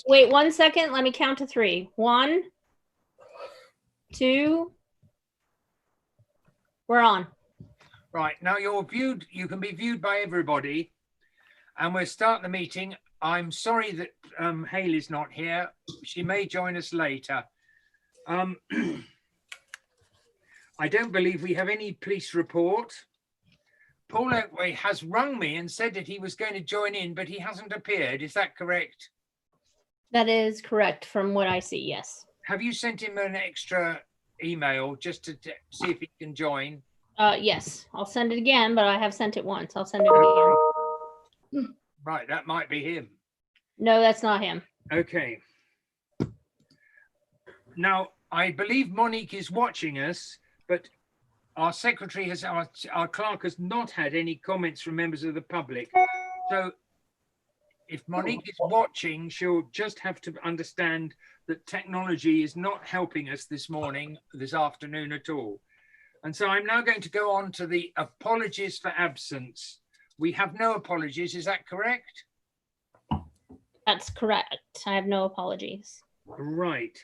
Wait 1 second. Let me count to 3. 1, 2. We're on. Right, now you're viewed, you can be viewed by everybody, and we're starting the meeting. I'm sorry that Haley's not here. She may join us later. I don't believe we have any police report. Paul Oakway has rung me and said that he was going to join in, but he hasn't appeared. Is that correct? That is correct from what I see, yes. Have you sent him an extra email just to see if he can join? Yes, I'll send it again, but I have sent it once. I'll send it again. Right, that might be him. No, that's not him. Okay. Now, I believe Monique is watching us, but our secretary has, our clerk has not had any comments from members of the public. So if Monique is watching, she'll just have to understand that technology is not helping us this morning, this afternoon at all. And so I'm now going to go on to the apologies for absence. We have no apologies, is that correct? That's correct. I have no apologies. Right.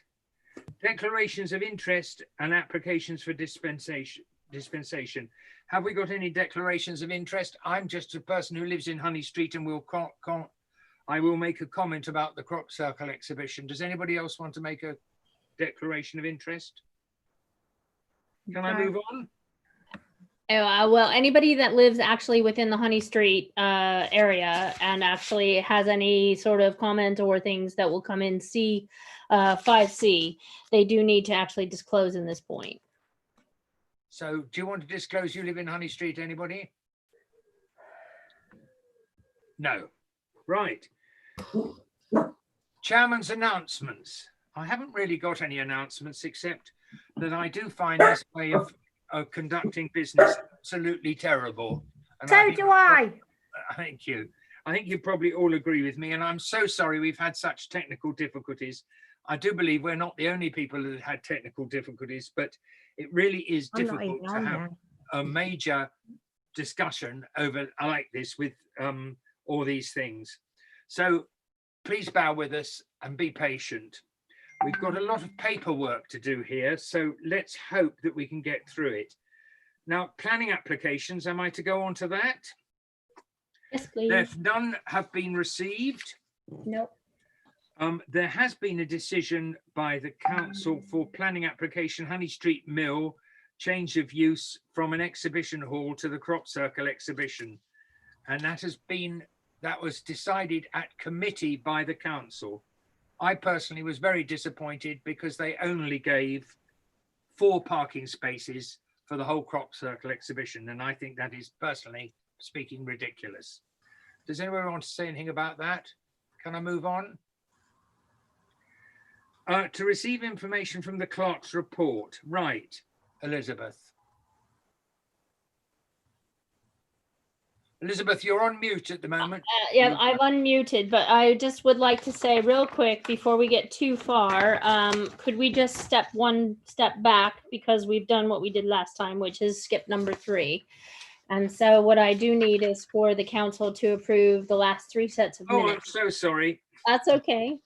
Declarations of interest and applications for dispensation. Have we got any declarations of interest? I'm just a person who lives in Honey Street and I will make a comment about the crop circle exhibition. Does anybody else want to make a declaration of interest? Can I move on? Well, anybody that lives actually within the Honey Street area and actually has any sort of comment or things that will come in C 5C, they do need to actually disclose in this point. So do you want to disclose you live in Honey Street, anybody? No. Right. Chairman's announcements. I haven't really got any announcements except that I do find this way of conducting business absolutely terrible. And so do I. Thank you. I think you probably all agree with me, and I'm so sorry we've had such technical difficulties. I do believe we're not the only people that had technical difficulties, but it really is difficult to have a major discussion over like this with all these things. So please bear with us and be patient. We've got a lot of paperwork to do here, so let's hope that we can get through it. Now, planning applications, am I to go on to that? Yes, please. If none have been received. Nope. There has been a decision by the council for planning application Honey Street Mill, change of use from an exhibition hall to the crop circle exhibition. And that was decided at committee by the council. I personally was very disappointed because they only gave 4 parking spaces for the whole crop circle exhibition. And I think that is, personally speaking, ridiculous. Does anyone want to say anything about that? Can I move on? To receive information from the clerk's report. Right, Elizabeth. Elizabeth, you're on mute at the moment. Yeah, I've unmuted, but I just would like to say real quick before we get too far, could we just step one step back, because we've done what we did last time, which is skip number 3. And so what I do need is for the council to approve the last 3 sets of minutes. Oh, I'm so sorry. That's okay.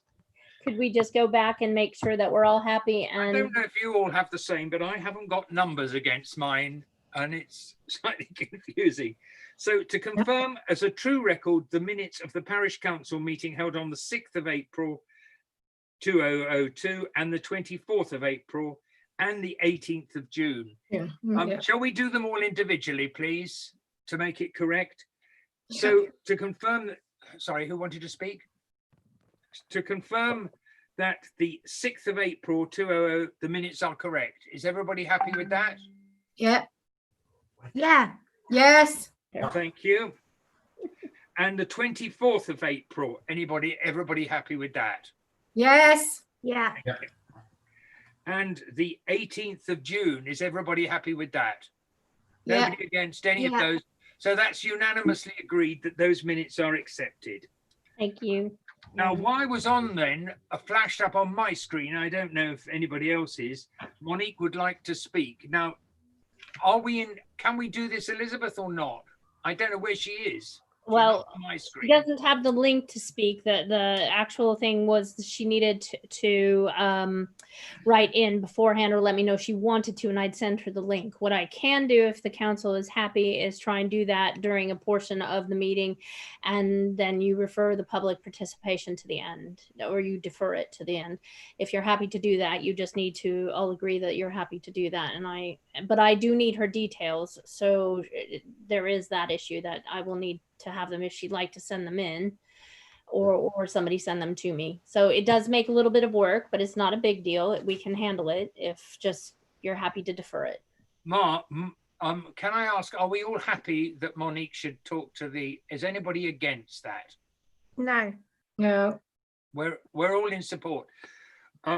Could we just go back and make sure that we're all happy? And I don't know if you all have the same, but I haven't got numbers against mine, and it's slightly confusing. So to confirm as a true record, the minutes of the Parish Council meeting held on the 6th of April 2002 and the 24th of April and the 18th of June. Yeah. Shall we do them all individually, please, to make it correct? So to confirm that, sorry, who wanted to speak? To confirm that the 6th of April 2000, the minutes are correct. Is everybody happy with that? Yeah. Yeah. Yes. Thank you. And the 24th of April, everybody happy with that? Yes. Yeah. And the 18th of June, is everybody happy with that? Yeah. Nobody against any of those? So that's unanimously agreed that those minutes are accepted. thank you. Now, why was on then, flashed up on my screen, I don't know if anybody else is, Monique would like to speak. Now, can we do this, Elizabeth, or not? I don't know where she is. Well, on my she screen. doesn't have the link to speak. The actual thing was she needed to write in beforehand or let me know she wanted to, and I'd send her the link. What I can do, if the council is happy, is try and do that during a portion of the meeting, and then you refer the public participation to the end, or you defer it to the end. If you're happy to do that, you just need to all agree that you're happy to do that. But I do need her details, so there is that issue that I will need to have them if she'd like to send them in, or somebody send them to me. So it does make a little bit of work, but it's not a big deal. We can handle it if just you're happy to defer it. Mark, can I ask, are we all happy that Monique should talk to is anybody against that? No. No. We're all in support.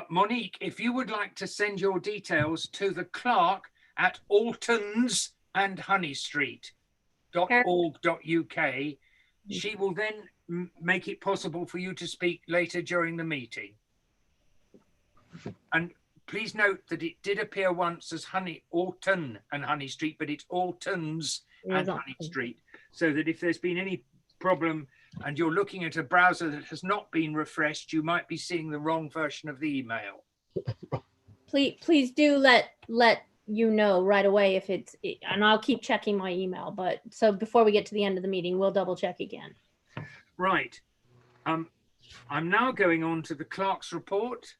Monique, if you would like to send your details to the clerk at Altons and Honey Street.org.uk, she will then make it possible for you to speak later during the meeting. And please note that it did appear once as Alton and Honey Street, but it's Altons and Honey Street. So that if there's been any problem and you're looking at a browser that has not been refreshed, you might be seeing the wrong version of the email. Please do let you know right away if it's, and I'll keep checking my email, but so before we get to the end of the meeting, we'll double check again. Right. I'm now going on to the clerk's report.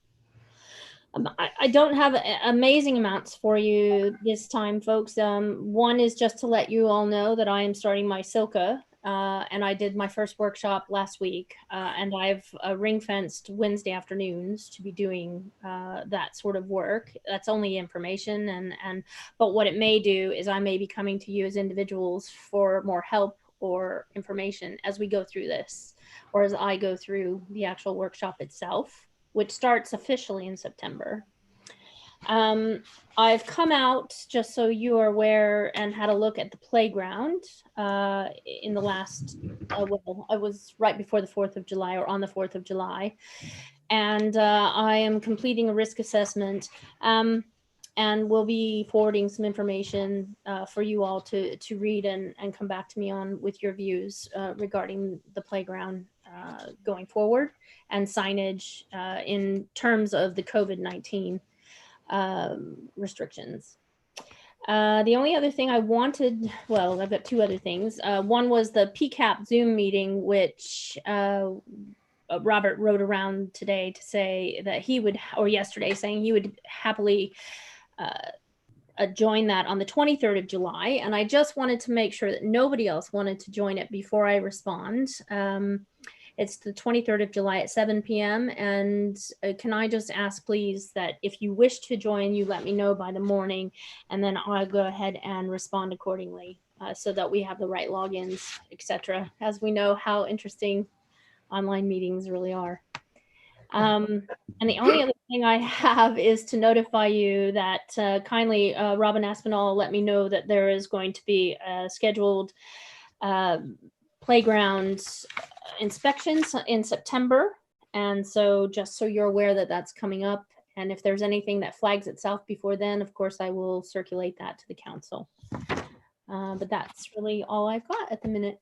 I don't have amazing amounts for you this time, folks. One is just to let you all know that I am starting my Silka, and I did my first workshop last week, and I've ring-fenced Wednesday afternoons to be doing that sort of work. That's only information, but what it may do is I may be coming to you as individuals for more help or information as we go through this, or as I go through the actual workshop itself, which starts officially in September. I've come out, just so you are aware, and had a look at the playground in the last, well, I was right before the 4th of July, or on the 4th of July. And I am completing a risk assessment, and we'll be forwarding some information for you all to read and come back to me on with your views regarding the playground going forward, and signage in terms of the COVID-19 restrictions. The only other thing I wanted, well, I've got two other things. One was the PCAP Zoom meeting, which Robert wrote around today to say that he would, or yesterday saying he would happily join that on the 23rd of July. And I just wanted to make sure that nobody else wanted to join it before I respond. It's the 23rd of July at 7 p.m. And can I just ask, please, that if you wish to join, you let me know by the morning, and then I'll go ahead and respond accordingly so that we have the right logins, etc. As we know how interesting online meetings really are. And the only other thing I have is to notify you that kindly Robin Aspinall let me know that there is going to be a scheduled playground inspections in September. And so just so you're aware that that's coming up. And if there's anything that flags itself before then, of course, I will circulate that to the council. But that's really all I've got at the minute.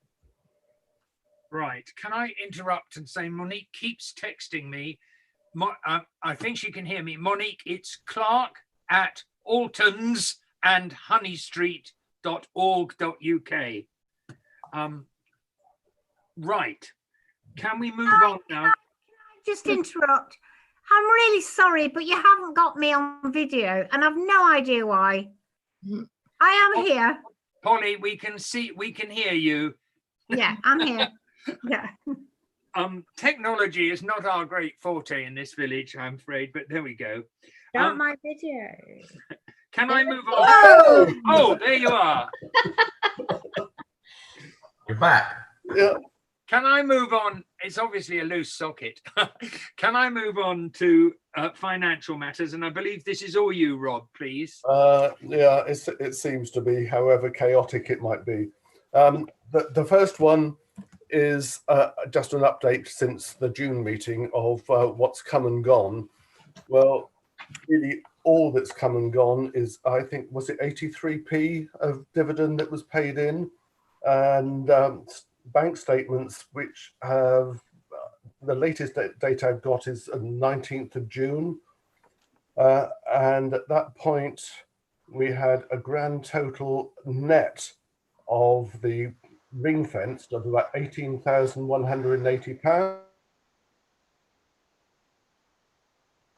Right. Can I interrupt and say Monique keeps texting me. I think she can hear me. Monique, it's Clark at Altons and honeystreet.org.uk. Right. Can we move on now? Can I just interrupt? I'm really sorry, but you haven't got me on video, and I've no idea why. I am here. Polly, we can hear you. Yeah, I'm here. Yeah. Technology is not our great forte in this village, I'm afraid, but there we go. Not my video. Can I move on? Whoa! Oh, there you are. You're back. Yeah. Can I move on? It's obviously a loose socket. Can I move on to financial matters? And I believe this is all you, Rob, please. Yeah, it seems to be, however chaotic it might be. The first one is just an update since the June meeting of what's come and gone. Well, really all that's come and gone is, I think, was it 83p of dividend that was paid in? And bank statements which have the latest date I've got is 19th of June. And at that point, we had a grand total net of the ring fenced of about £18,180.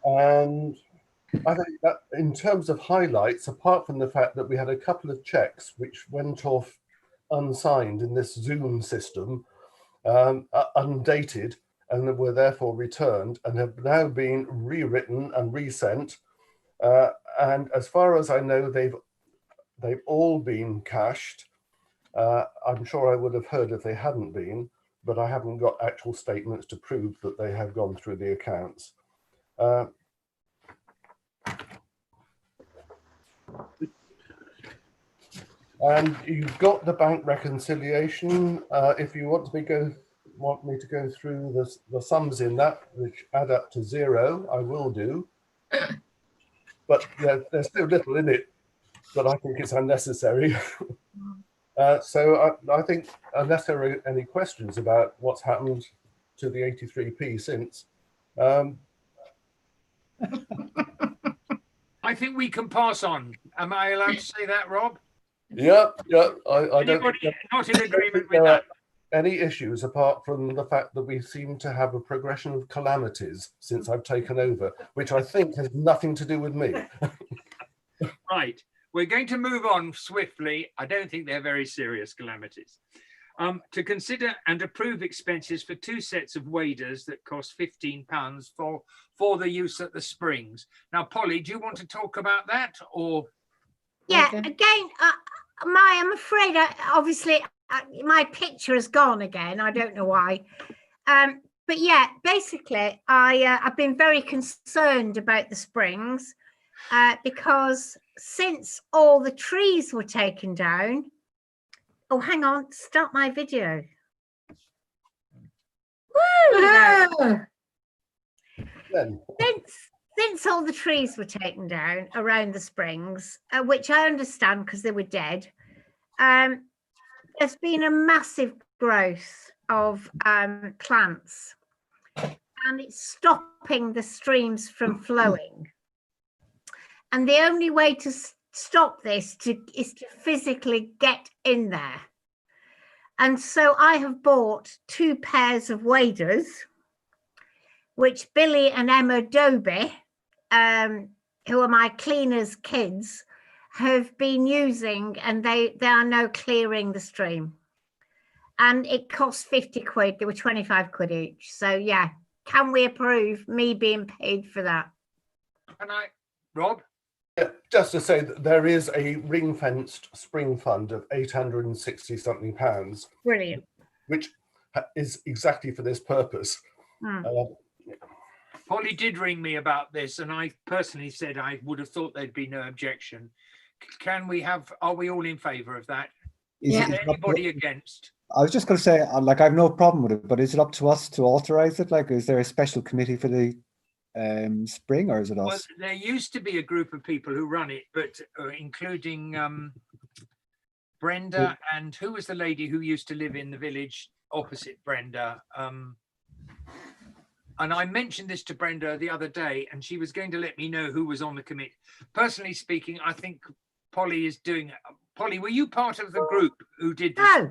And I think that in terms of highlights, apart from the fact that we had a couple of checks which went off unsigned in this Zoom system, undated, and were therefore returned and have now been rewritten and resent. And as far as I know, they've all been cashed. I'm sure I would have heard if they hadn't been, but I haven't got actual statements to prove that they have gone through the accounts. And you've got the bank reconciliation. If you want me to go through the sums in that, which add up to 0, I will do. But there's so little in it that I think it's unnecessary. So I think unless there are any questions about what's happened to the 83p since. I think we can pass on. Am I allowed to say that, Rob? Yeah. I don't think not in agreement with there that. are any issues apart from the fact that we seem to have a progression of calamities since I've taken over, which I think has nothing to do with me. Right. We're going to move on swiftly. I don't think they're very serious calamities. To consider and approve expenses for 2 sets of waders that cost £15 for the use at the springs. Now, Polly, do you want to talk about that, or? Yeah, Okay. again, I'm afraid, obviously, my picture has gone again. I don't know why. But yeah, basically, I've been very concerned about the springs because since all the trees were taken down. Oh, hang on, start my video. Woo! Then, Since all the trees were taken down around the springs, which I understand because they were dead, there's been a massive growth of plants, and it's stopping the streams from flowing. And the only way to stop this is to physically get in there. And so I have bought 2 pairs of waders, which Billy and Emma Doby, who are my cleaners' kids, have been using, and they are now clearing the stream. And it cost 50 quid. They were 25 quid each. So yeah, can we approve me being paid for that? Can I, Rob? yeah, just to say that there is a ring-fenced spring fund of £860 something, Brilliant. which is exactly for this purpose. Polly did ring me about this, and I personally said I would have thought there'd be no objection. Can we have, are we all in favour of that? Is there anybody against? I was just going to say, like, I have no problem with it, but is it up to us to authorize it? Like, is there a special committee for the spring, or is it us? Well, there used to be a group of people who run it, but including Brenda, and who was the lady who used to live in the village opposite Brenda? And I mentioned this to Brenda the other day, and she was going to let me know who was on the committee. Personally speaking, I think Polly is doing it. Polly, were you part of the group who did this? No.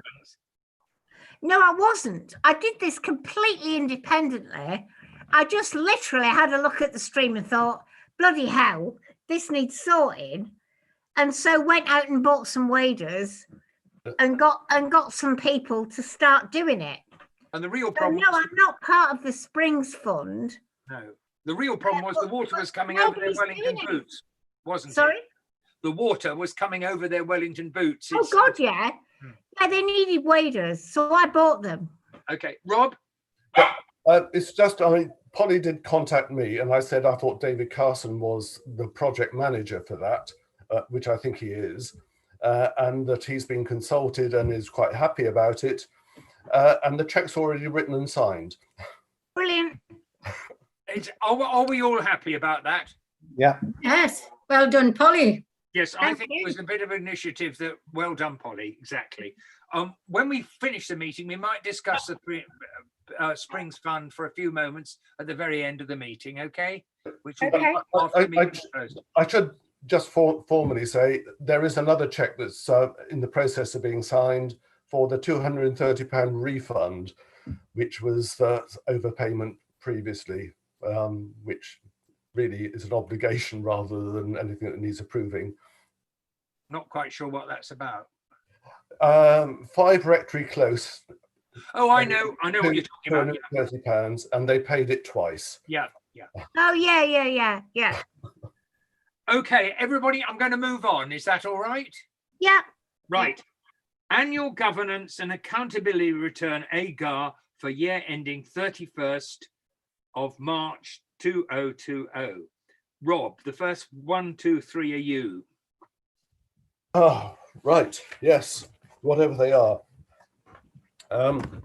No, I wasn't. I did this completely independently. I just literally had a look at the stream and thought, bloody hell, this needs sorting. And so went out and bought some waders and got some people to start doing it. And the real So problem no, I'm not part of the Springs Fund. No, the real problem was the water was coming over their Nobody's Wellington doing it. boots, wasn't Sorry? it? The water was coming over their Wellington boots. Oh, God, yeah. Yeah, they needed waders, so I bought them. Okay, Rob? It's just, Polly did contact me, and I said I thought David Carson was the project manager for that, which I think he is, and that he's been consulted and is quite happy about it. And the check's already written and signed. Brilliant. Are we all happy about that? Yeah. Yes, well done, Polly. Yes, I Thank think you. it was a bit of an initiative that, well done, Polly, exactly. When we finish the meeting, we might discuss the Springs Fund for a few moments at the very end of the meeting, okay? Which will Okay. be after the meeting closed. I should just formally say there is another cheque that's in the process of being signed for the £230 refund, which was overpayment previously, which really is an obligation rather than anything that needs approving. Not quite sure what that's about. 5 Rectory Close. Oh, I know what you're talking about. £230, and they paid it twice. Yeah. Oh, yeah. Okay, everybody, I'm going to move on. Is that all right? Yeah. Right. Annual Governance and Accountability Return, AGAR, for year ending 31st of March 2020. Rob, the first 1, 2, 3 are you. Oh, right. Yes, whatever they are. Can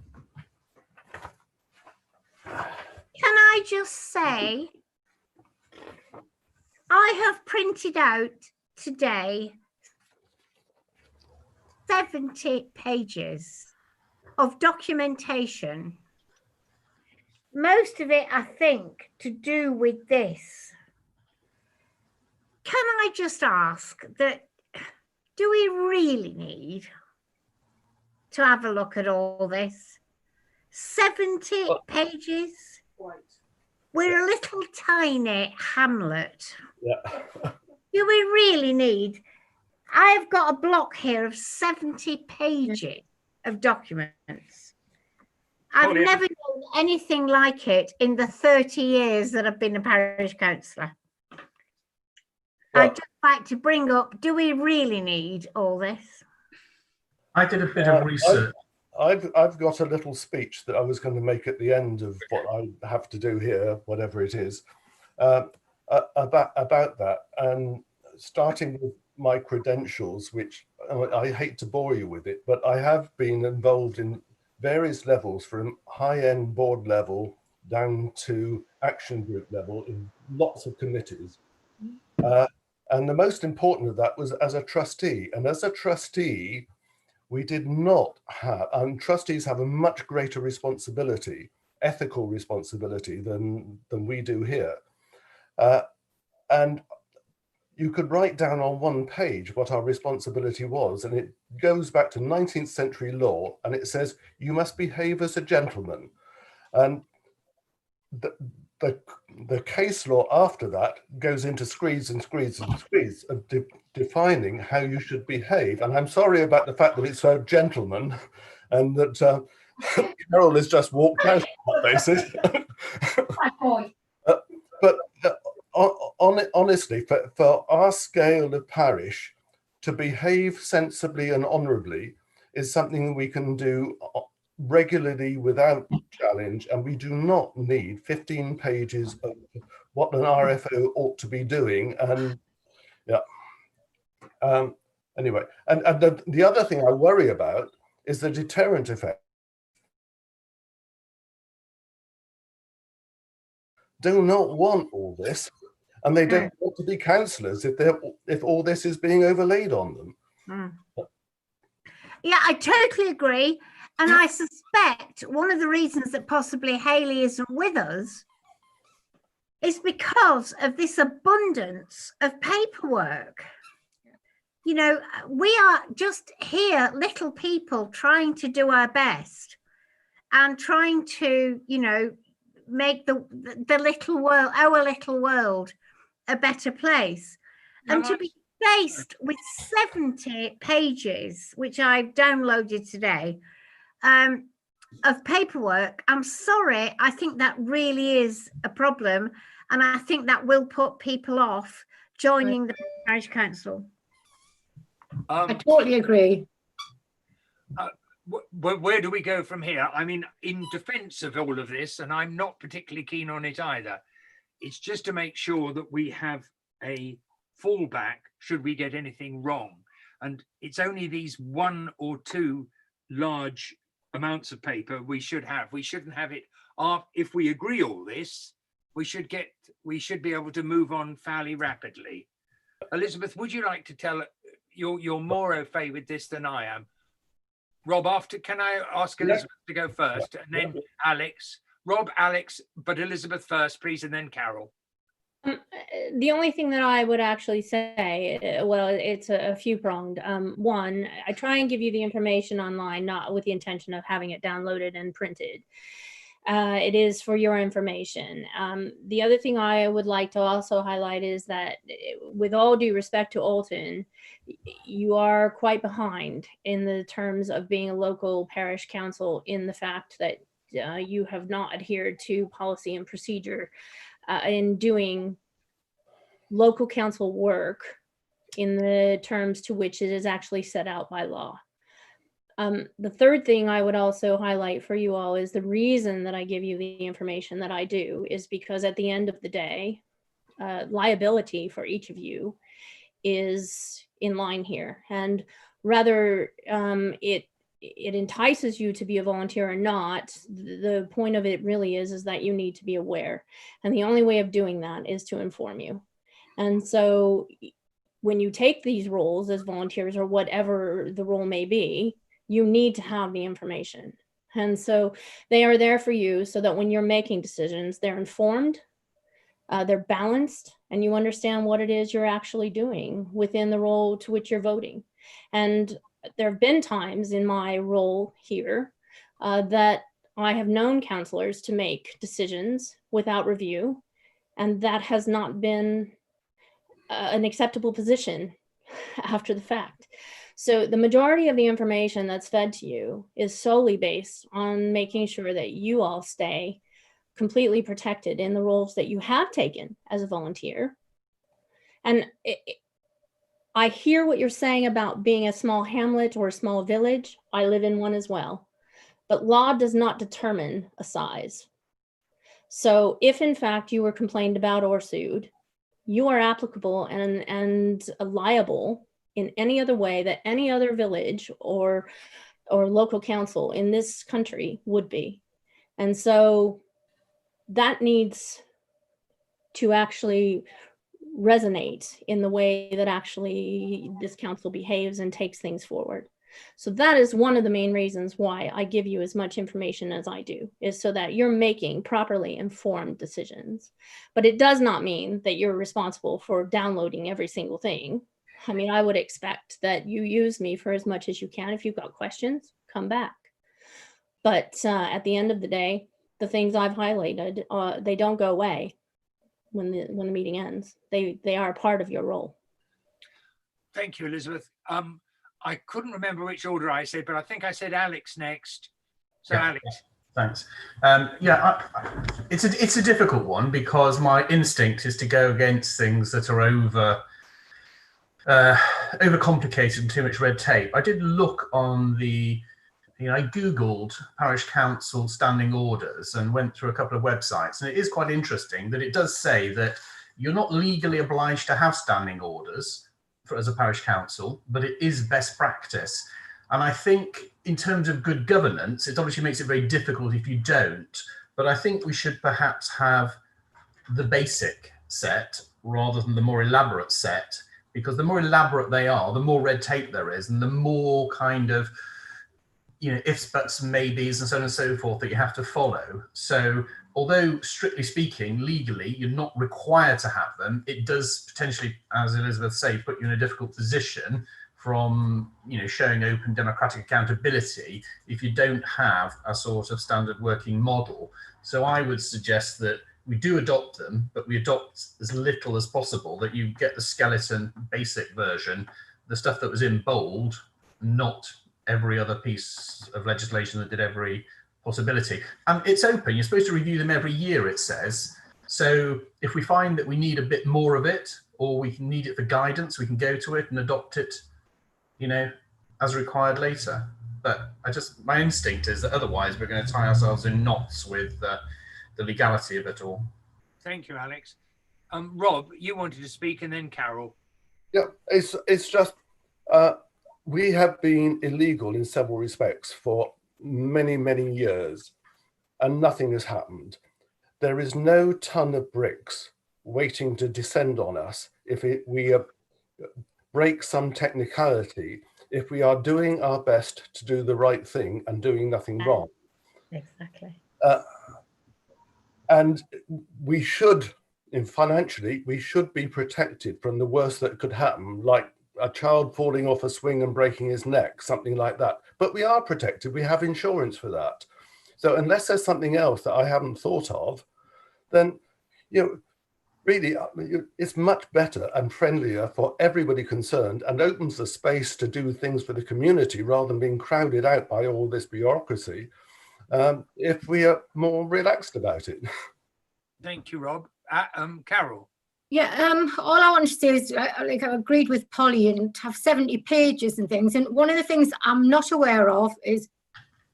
I just say, I have printed out today 70 pages of documentation. Most of it, I think, to do with this. Can I just ask that, do we really need to have a look at all this? 70 pages? We're a little tiny hamlet. Yeah. Do we really need? I've got a block here of 70 pages of documents. I've Polly, never done anything like it in the 30 years that I've been a parish councillor. Well, I'd just like to bring up, do we really need all this? I did a bit of research. I've got a little speech that I was going to make at the end of what I have to do here, whatever it is, about that, and starting with my credentials, which I hate to bore you with it, but I have been involved in various levels, from high-end board level down to action group level in lots of committees. And the most important of that was as a trustee. And as a trustee, we did not have, and trustees have a much greater responsibility, ethical responsibility than we do here. And you could write down on one page what our responsibility was, and it goes back to 19th century law, and it says, you must behave as a gentleman. And the case law after that goes into screeds and screeds and screeds of defining how you should behave. And I'm sorry about the fact that it's so gentleman, and that Carol has just walked out on that basis. But honestly, for our scale of parish, to behave sensibly and honourably is something we can do regularly without challenge, and we do not need 15 pages of what an RFO ought to be doing. And yeah, anyway, and the other thing I worry about is the deterrent effect. Do not want all this, and they don't want to be councillors if all this is being overlaid on them. Yeah, I totally agree. And I suspect one of the reasons that possibly Hayley isn't with us is because of this abundance of paperwork. You know, we are just here, little people trying to do our best and trying to, you know, make the little world, our little world, a better place. And to be faced with 70 pages, which I've downloaded today, of paperwork, I'm sorry, I think that really is a problem, and I think that will put people off joining the parish council. I totally agree. Where do we go from here? I mean, in defense of all of this, and I'm not particularly keen on it either, it's just to make sure that we have a fallback should we get anything wrong. And it's only these 1 or 2 large amounts of paper we should have. We shouldn't have it. If we agree all this, we should be able to move on fairly rapidly. Elizabeth, would you like to tell, you're more au fait with this than I am. Rob, can I ask Elizabeth to go first, and then Alex? Rob, Alex, but Elizabeth first, please, and then Carol. The only thing that I would actually say, well, it's a few pronged. One, I try and give you the information online, not with the intention of having it downloaded and printed. It is for your information. The other thing I would like to also highlight is that, with all due respect to Alton, you are quite behind in the terms of being a local parish council, in the fact that you have not adhered to policy and procedure in doing local council work in the terms to which it is actually set out by law. The third thing I would also highlight for you all is the reason that I give you the information that I do is because at the end of the day, liability for each of you is in line here. And rather it entices you to be a volunteer or not, the point of it really is that you need to be aware. And the only way of doing that is to inform you. And so when you take these roles as volunteers, or whatever the role may be, you need to have the information. And so they are there for you so that when you're making decisions, they're informed, they're balanced, and you understand what it is you're actually doing within the role to which you're voting. And there have been times in my role here that I have known councillors to make decisions without review, and that has not been an acceptable position after the fact. So the majority of the information that's fed to you is solely based on making sure that you all stay completely protected in the roles that you have taken as a volunteer. And I hear what you're saying about being a small hamlet or a small village. I live in one as well, but law does not determine a size. So if in fact you were complained about or sued, you are applicable and liable in any other way that any other village or local council in this country would be. And so that needs to actually resonate in the way that actually this council behaves and takes things forward. So that is one of the main reasons why I give you as much information as I do, is so that you're making properly informed decisions. But it does not mean that you're responsible for downloading every single thing. I mean, I would expect that you use me for as much as you can. If you've got questions, come back. But at the end of the day, the things I've highlighted, they don't go away when the meeting ends. They are a part of your role. Thank you, Elizabeth. I couldn't remember which order I said, but I think I said Alex next. So yeah, Alex. Thanks. It's a difficult one because my instinct is to go against things that are overcomplicated and too much red tape. I did look on I Googled parish council standing orders and went through a couple of websites, and it is quite interesting that it does say that you're not legally obliged to have standing orders as a parish council, but it is best practice. And I think in terms of good governance, it obviously makes it very difficult if you don't, but I think we should perhaps have the basic set rather than the more elaborate set, because the more elaborate they are, the more red tape there is, and the more kind of, ifs, buts, maybes, and so on and so forth that you have to follow. So although strictly speaking, legally, you're not required to have them, it does potentially, as Elizabeth said, put you in a difficult position from, showing open democratic accountability if you don't have a sort of standard working model. So I would suggest that we do adopt them, but we adopt as little as possible, that you get the skeleton basic version, the stuff that was in bold, not every other piece of legislation that did every possibility. And it's open. You're supposed to review them every year, it says. So if we find that we need a bit more of it, or we can need it for guidance, we can go to it and adopt it, as required later. But my instinct is that otherwise we're going to tie ourselves in knots with the legality of it all. Thank you, Alex. Rob, you wanted to speak, and then Carol. Yeah, it's just we have been illegal in several respects for many, many years, and nothing has happened. There is no ton of bricks waiting to descend on us if we break some technicality if we are doing our best to do the right thing and doing nothing wrong. Exactly. And we should, financially, we should be protected from the worst that could happen, like a child falling off a swing and breaking his neck, something like that. But we are protected. We have insurance for that. So unless there's something else that I haven't thought of, then, really, it's much better and friendlier for everybody concerned and opens the space to do things for the community rather than being crowded out by all this bureaucracy, if we are more relaxed about it. Thank you, Rob. Carol. Yeah, all I want to say is, like, I agreed with Polly and have 70 pages and things. And one of the things I'm not aware of is,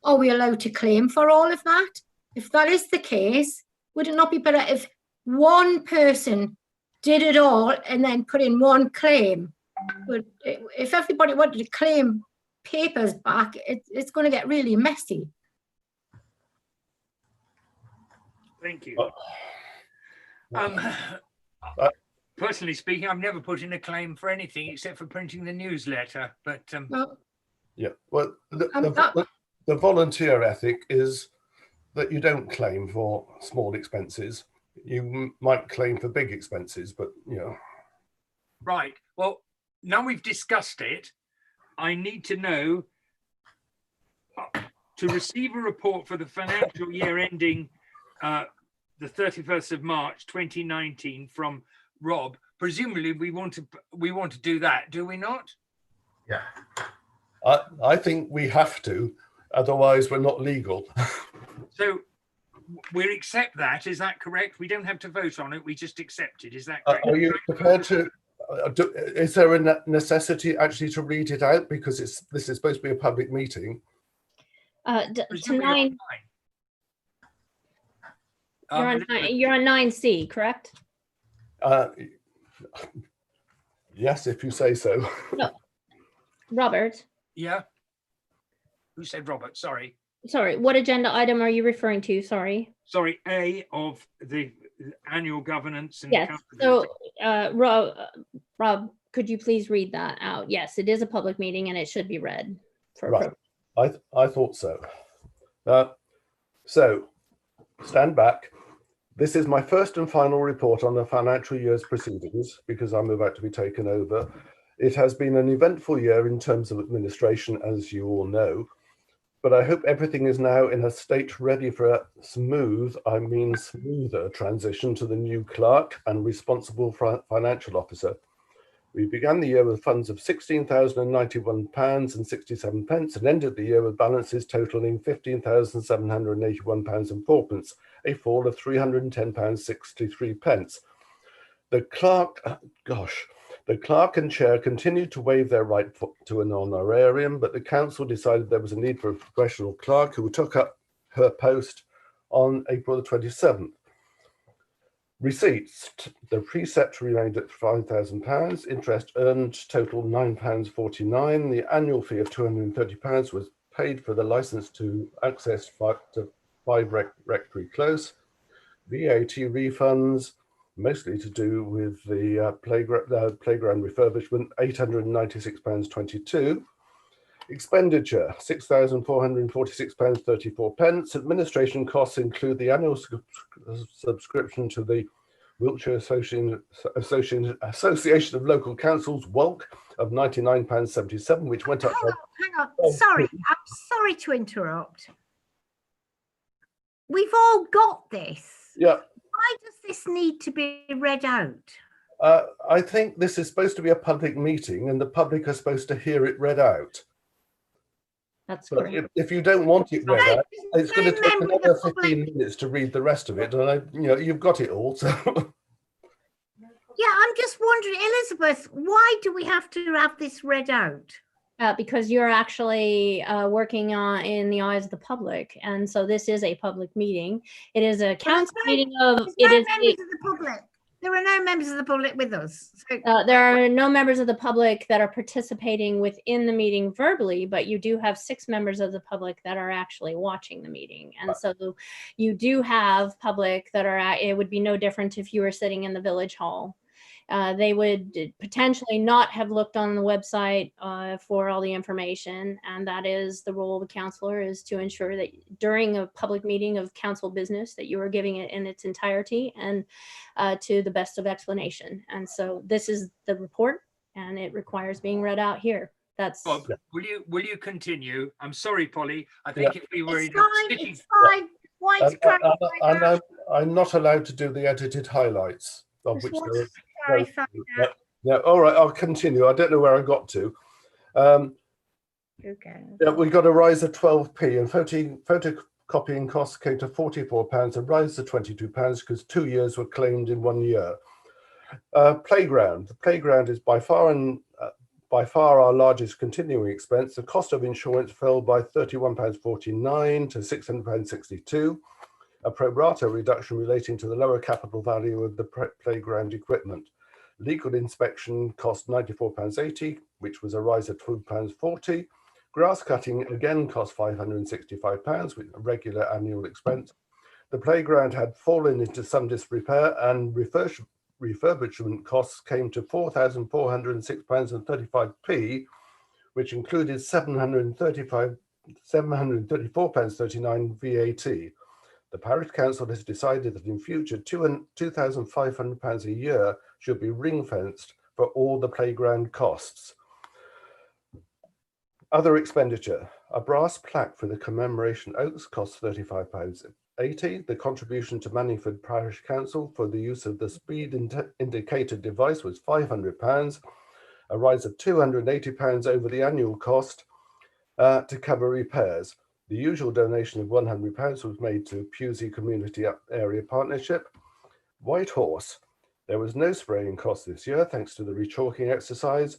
are we allowed to claim for all of that? If that is the case, would it not be better if one person did it all and then put in one claim? But if everybody wanted to claim papers back, it's going to get really messy. Thank you. Personally speaking, I've never put in a claim for anything except for printing the newsletter. But yeah, well, the volunteer ethic is that you don't claim for small expenses. You might claim for big expenses, but Right. Well, now we've discussed it, I need to know, to receive a report for the financial year ending the 31st of March 2019 from Rob. Presumably we want to do that, do we not? Yeah. I think we have to, otherwise we're not legal. So we accept that, is that correct? We don't have to vote on it, we just accept it, is that correct? Are you prepared to, is there a necessity actually to read it out? Because this is supposed to be a public meeting. Tonight, you're on 9C, correct? Yes, if you say so. No. Robert. Yeah. Who said Robert? Sorry. Sorry, what agenda item are you referring to? Sorry. Sorry, A of the annual governance and yes. So, Rob, could you please read that out? Yes, it is a public meeting and it should be read. Right. I thought so. So, stand back. This is my first and final report on the financial year's proceedings because I'm about to be taken over. It has been an eventful year in terms of administration, as you all know, but I hope everything is now in a state ready for a smoother transition to the new clerk and responsible financial officer. We began the year with funds of £16,091.67 and ended the year with balances totaling £15,781.04, a fall of £310.63. The clerk and chair continued to waive their right to an honorarium, but the council decided there was a need for a professional clerk who took up her post on April the 27th. Receipts, the precept remained at £5,000, interest earned totaled £9.49, the annual fee of £230 was paid for the licence to access 5 Rectory Close, VAT refunds, mostly to do with the playground refurbishment, £896.22, expenditure, £6,446.34. Administration costs include the annual subscription to the Wiltshire Association of Local Councils, WOLC, of £99.77, which went up. Hang on. Sorry, I'm sorry to interrupt. We've all got this. Yeah. Why does this need to be read out? I think this is supposed to be a public meeting and the public are supposed to hear it read out. That's but correct. if you don't want it read out, it's going to take another 15 minutes to read the rest of it. And you've got it all. So. Yeah, I'm just wondering, Elizabeth, why do we have to have this read out? Because you're actually working in the eyes of the public, and so this is a public meeting. It is a council meeting of. It is members of the public. There are no members of the public with us. So. There are no members of the public that are participating within the meeting verbally, but you do have 6 members of the public that are actually watching the meeting, and so you do have public that are. It would be no different if you were sitting in the village hall. they would potentially not have looked on the website for all the information. And that is the role of the counselor, is to ensure that during a public meeting of council business that you are giving it in its entirety and to the best of explanation. And so this is the report, and it requires being read out here. That's Bob, will you continue? I'm sorry, Polly. I think if we were It's in a fine, sitting, it's fine. Why it's I'm not allowed to do the edited highlights, of which there are Sorry, fine. yeah, all right, I'll continue. I don't know where I got to. Yeah, we got a rise of 12p, and photocopying costs came to £44, a rise to £22 because 2 years were claimed in 1 year. Playground. The playground is by far our largest continuing expense. The cost of insurance fell by £31.49 to £600.62, a pro rata reduction relating to the lower capital value of the playground equipment. Legal inspection cost £94.80, which was a rise of £12.40. Grass cutting again cost £565, with a regular annual expense. The playground had fallen into some disrepair, and refurbishment costs came to £4,406.35p, which included £734.39 VAT. The Parish Council has decided that in future £2,500 a year should be ring-fenced for all the playground costs. Other expenditure. A brass plaque for the commemoration oaks costs £35.80. The contribution to Manningford Parish Council for the use of the speed indicator device was £500, a rise of £280 over the annual cost to cover repairs. The usual donation of £100 was made to Pewsey Community Area Partnership. White Horse. There was no spraying cost this year thanks to the rechalking exercise.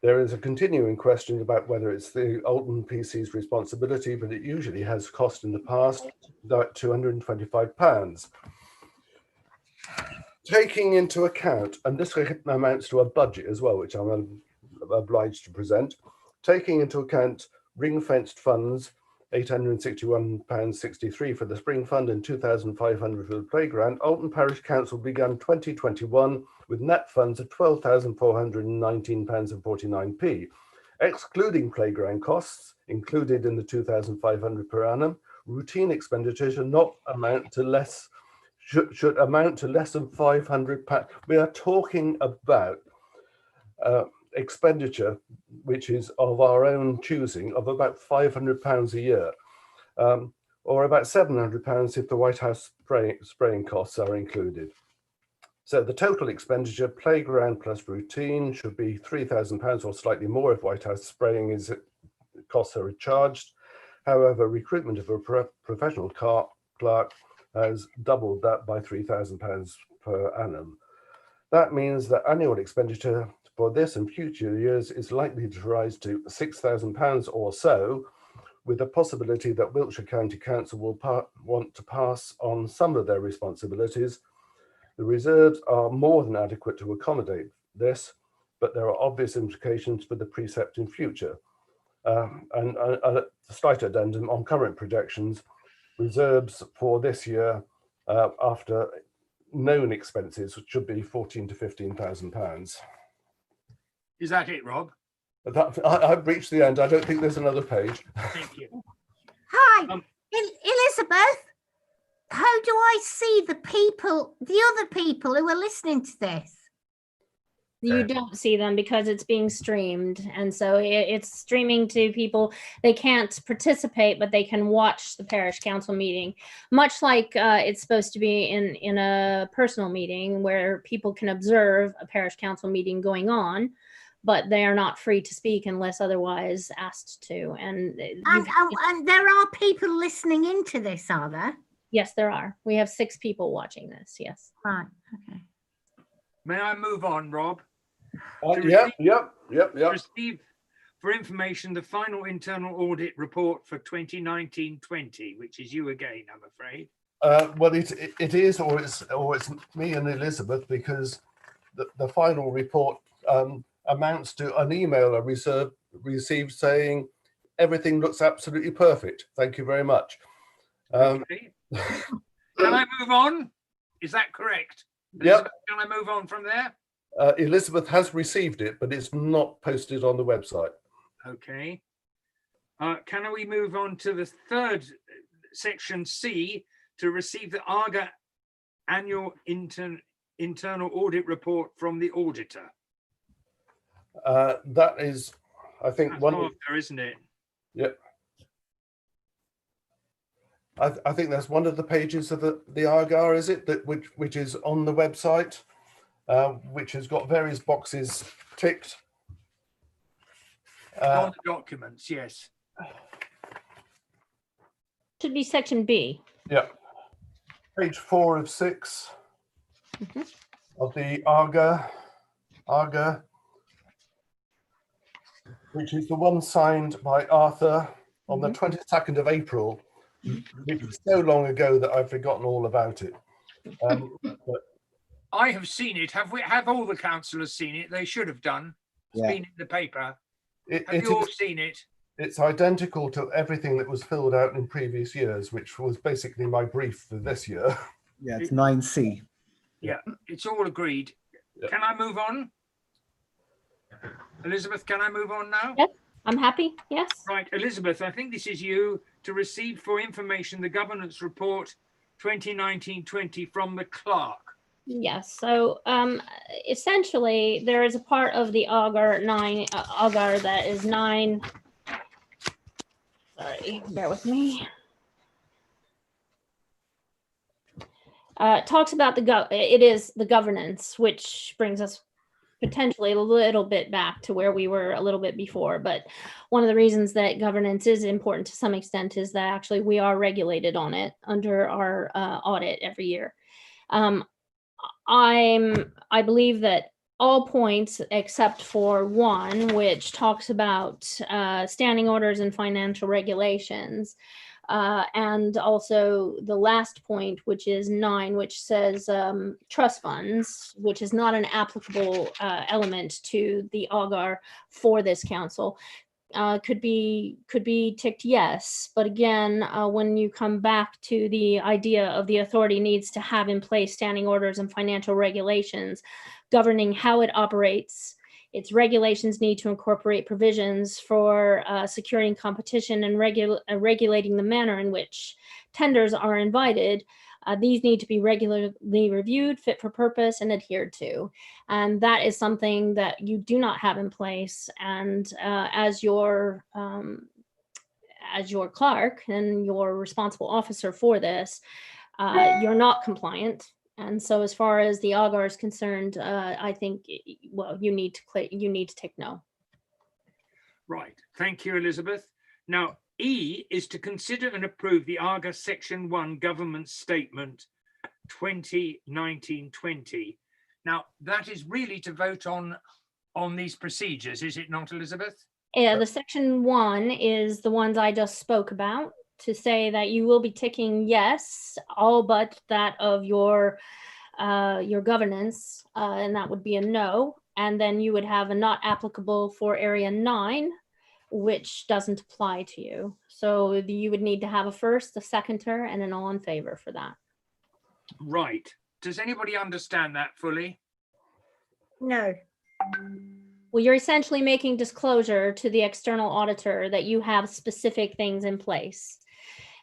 There is a continuing question about whether it's the Alton PC's responsibility, but it usually has cost in the past, about £225. Taking into account, and this amounts to a budget as well, which I'm obliged to present, taking into account ring-fenced funds, £861.63 for the spring fund and £2,500 for the playground, Alton Parish Council began 2021 with net funds of £12,419.49p. Excluding playground costs included in the £2,500 per annum, routine expenditure should amount to less than £500. We are talking about expenditure which is of our own choosing of about £500 a year, or about £700 if the White House spraying costs are included. So the total expenditure, playground plus routine, should be £3,000 or slightly more if White House spraying costs are charged. However, recruitment of a professional clerk has doubled that by £3,000 per annum. That means that annual expenditure for this and future years is likely to rise to £6,000 or so, with the possibility that Wiltshire County Council will want to pass on some of their responsibilities. The reserves are more than adequate to accommodate this, but there are obvious implications for the precept in future. And a slight addendum on current projections, reserves for this year after known expenses should be £14,000 to £15,000. is that it, Rob? I've reached the end. I don't think there's another page. Thank you. Hi, Elizabeth. How do I see the other people who are listening to this? You don't see them because it's being streamed, and so it's streaming to people. They can't participate, but they can watch the parish council meeting, much like it's supposed to be in a personal meeting where people can observe a parish council meeting going on, but they are not free to speak unless otherwise asked to. And there are people listening into this, are there? Yes, there are. We have 6 people watching this. Yes. Right. Okay. May I move on, Rob? Yep. Receive for information the final internal audit report for 2019-20, which is you again, I'm afraid. Well, it is, or it's me and Elizabeth, because the final report amounts to an email I received saying everything looks absolutely perfect. Thank you very much. Okay. Can I move on? Is that correct? Elizabeth, can I move on from there? Elizabeth has received it, but it's not posted on the website. Okay. Can we move on to the third section C, to receive the AGA annual internal audit report from the auditor? That is, I think, That's one. after, isn't it? Yep. I think that's one of the pages of the AGAR, is it, that which is on the website, which has got various boxes ticked. On the documents, yes. Should be section B. Yeah. Page 4 of 6 Mhm. of the AGA, which is the one signed by Arthur on the 22nd of April, which is so long ago that I've forgotten all about it. But I have seen it. Have all the councillors seen it? They should have done. It's Yeah. been in the paper. it Have you all is, seen it? it's identical to everything that was filled out in previous years, which was basically my brief for this year. Yeah, it's 9C. Yeah, it's all agreed. Yeah. Can I move on? Elizabeth, can I move on now? Yep. I'm happy. Yes. Right, Elizabeth, I think this is you, to receive for information the governance report 2019-20 from the clerk. Yes. So essentially, there is a part of the AGAR that is 9. Sorry, bear with me. Talks about it is the governance, which brings us potentially a little bit back to where we were a little bit before. But one of the reasons that governance is important to some extent is that actually we are regulated on it under our audit every year. I believe that all points except for one, which talks about standing orders and financial regulations, and also the last point, which is 9, which says trust funds, which is not an applicable element to the AGAR for this council, could be ticked yes. But again, when you come back to the idea of the authority needs to have in place standing orders and financial regulations governing how it operates, its regulations need to incorporate provisions for securing competition and regulating the manner in which tenders are invited. These need to be regularly reviewed, fit for purpose, and adhered to. And that is something that you do not have in place. And as your clerk and your responsible officer for this, you're not compliant. And so as far as the AGAR is concerned, I think, well, you need to take no. Right. Thank you, Elizabeth. Now, E is to consider and approve the AGA Section 1 Government Statement 2019-20. Now, that is really to vote on these procedures, is it not, Elizabeth? Yeah, the Section 1 is the ones I just spoke about, to say that you will be ticking yes, all but that of your governance, and that would be a no. And then you would have a not applicable for area 9, which doesn't apply to you. So you would need to have a first, a seconder, and an all in favor for that. Right. Does anybody understand that fully? No. Well, you're essentially making disclosure to the external auditor that you have specific things in place.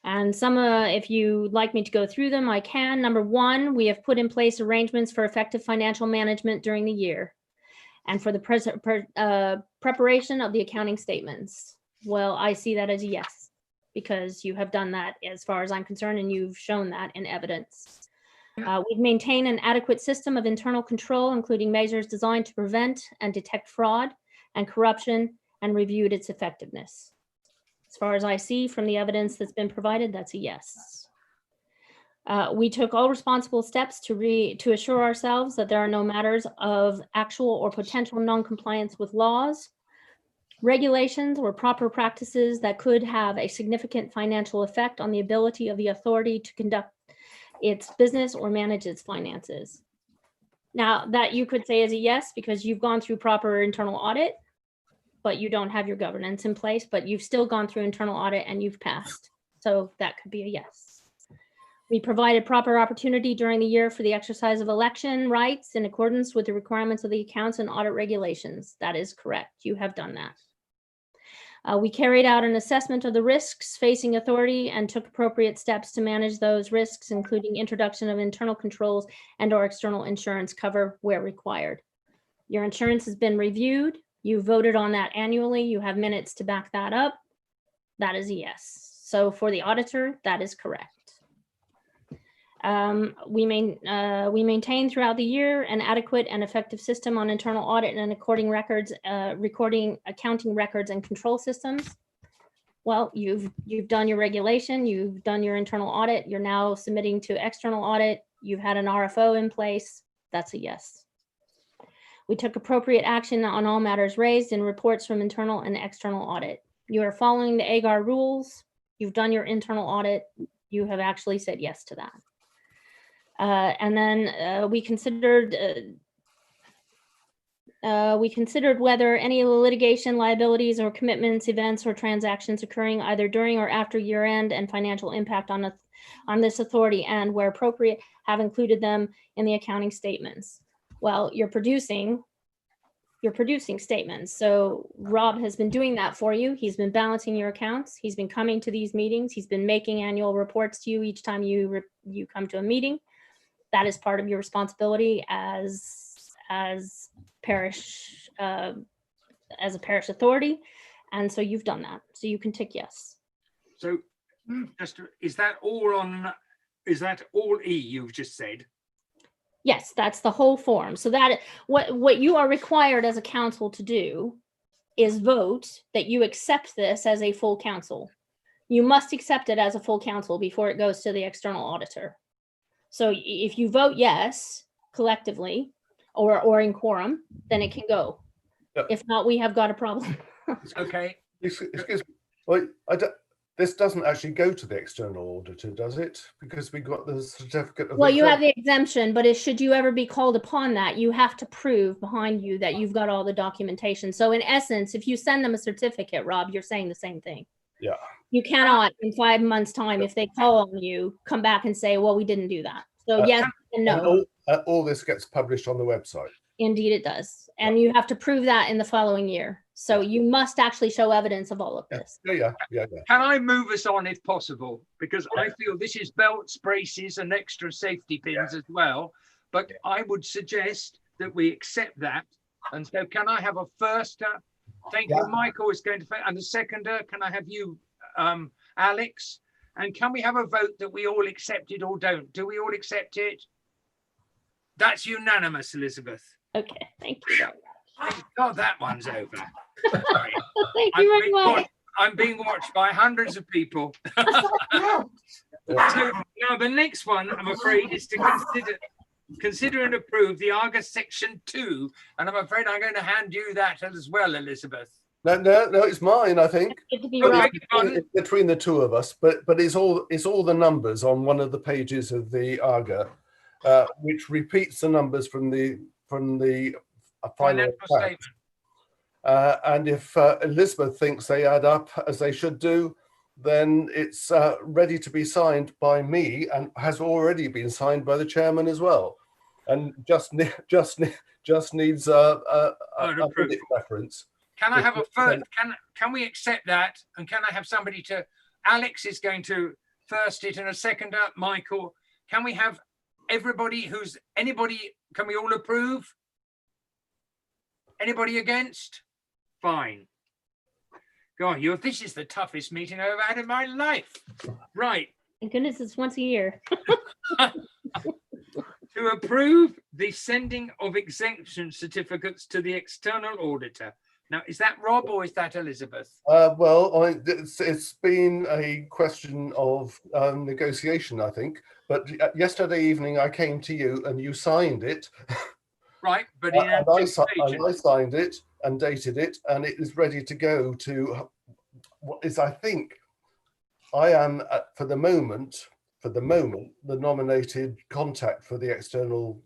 And some, if you'd like me to go through them, I can. Number 1, we have put in place arrangements for effective financial management during the year and for the preparation of the accounting statements. Well, I see that as a yes, because you have done that as far as I'm concerned, and you've shown that in evidence. We've maintained an adequate system of internal control, including measures designed to prevent and detect fraud and corruption, and reviewed its effectiveness. As far as I see from the evidence that's been provided, that's a yes. We took all responsible steps to assure ourselves that there are no matters of actual or potential non-compliance with laws, regulations, or proper practices that could have a significant financial effect on the ability of the authority to conduct its business or manage its finances. Now, that you could say is a yes, because you've gone through proper internal audit, but you don't have your governance in place, but you've still gone through internal audit and you've passed. So that could be a yes. We provided proper opportunity during the year for the exercise of election rights in accordance with the requirements of the accounts and audit regulations. That is correct. You have done that. We carried out an assessment of the risks facing authority and took appropriate steps to manage those risks, including introduction of internal controls and/or external insurance cover where required. Your insurance has been reviewed. You voted on that annually. You have minutes to back that up. That is a yes. So for the auditor, that is correct. We maintain throughout the year an adequate and effective system on internal audit and recording accounting records and control systems. Well, you've done your regulation, you've done your internal audit, you're now submitting to external audit, you've had an RFO in place, that's a yes. We took appropriate action on all matters raised in reports from internal and external audit. You are following the AGAR rules, you've done your internal audit, you have actually said yes to that. And then we considered whether any litigation, liabilities, or commitments, events, or transactions occurring either during or after year end and financial impact on this authority, and where appropriate, have included them in the accounting statements. Well, you're producing statements. So Rob has been doing that for you. He's been balancing your accounts. He's been coming to these meetings. He's been making annual reports to you each time you come to a meeting. That is part of your responsibility as parish, as a parish authority. And so you've done that. So you can tick yes. So is that all E you've just said? Yes, that's the whole form. So that what you are required as a council to do is vote that you accept this as a full council. You must accept it as a full council before it goes to the external auditor. So if you vote yes collectively or in quorum, then it can go. Yep. If not, we have got a problem. Okay. Excuse me. Well, this doesn't actually go to the external auditor, does it? Because we got the certificate of. Well, you have the exemption, but should you ever be called upon that, you have to prove behind you that you've got all the documentation. So in essence, if you send them a certificate, Rob, you're saying the same thing. Yeah. You cannot in 5 months' time, if they call on you, come back and say, well, we didn't do that. So yes and no. All this gets published on the website. Indeed it does. And you have to prove that in the following year. So you must actually show evidence of all of this. Yeah. Can I move us on if possible? Because I feel this is belts, braces, and extra safety pins as well. But I would suggest that we accept that. And so can I have a firster? Thank you, Michael is going to, and the seconder, can I have you, Alex? And can we have a vote that we all accept it or don't? Do we all accept it? That's unanimous, Elizabeth. Okay, thank you. Thank God that one's over. Sorry. Thank you very much. I'm being watched by hundreds of people. So now the next one, I'm afraid, is to consider and approve the Argus Section 2. And I'm afraid I'm going to hand you that as well, Elizabeth. No, it's mine, I think. It's between the two of us, but it's all the numbers on one of the pages of the AGA, which repeats the numbers from the final statement. And if Elizabeth thinks they add up as they should do, then it's ready to be signed by me and has already been signed by the chairman as well, and just needs a minute reference. Can I have a first? Can we accept that? And can I have somebody to? Alex is going to first it, and a seconder, Michael. Can we have everybody anybody? Can we all approve? Anybody against? Fine. God, this is the toughest meeting I've ever had in my life. Right. Thank goodness it's once a year. To approve the sending of exemption certificates to the external auditor. Now, is that Rob or is that Elizabeth? Well, it's been a question of negotiation, I think. But yesterday evening, I came to you and you signed it. Right, but I signed it and dated it, and it is ready to go to what is, I think, I am for the moment, the nominated contact for the external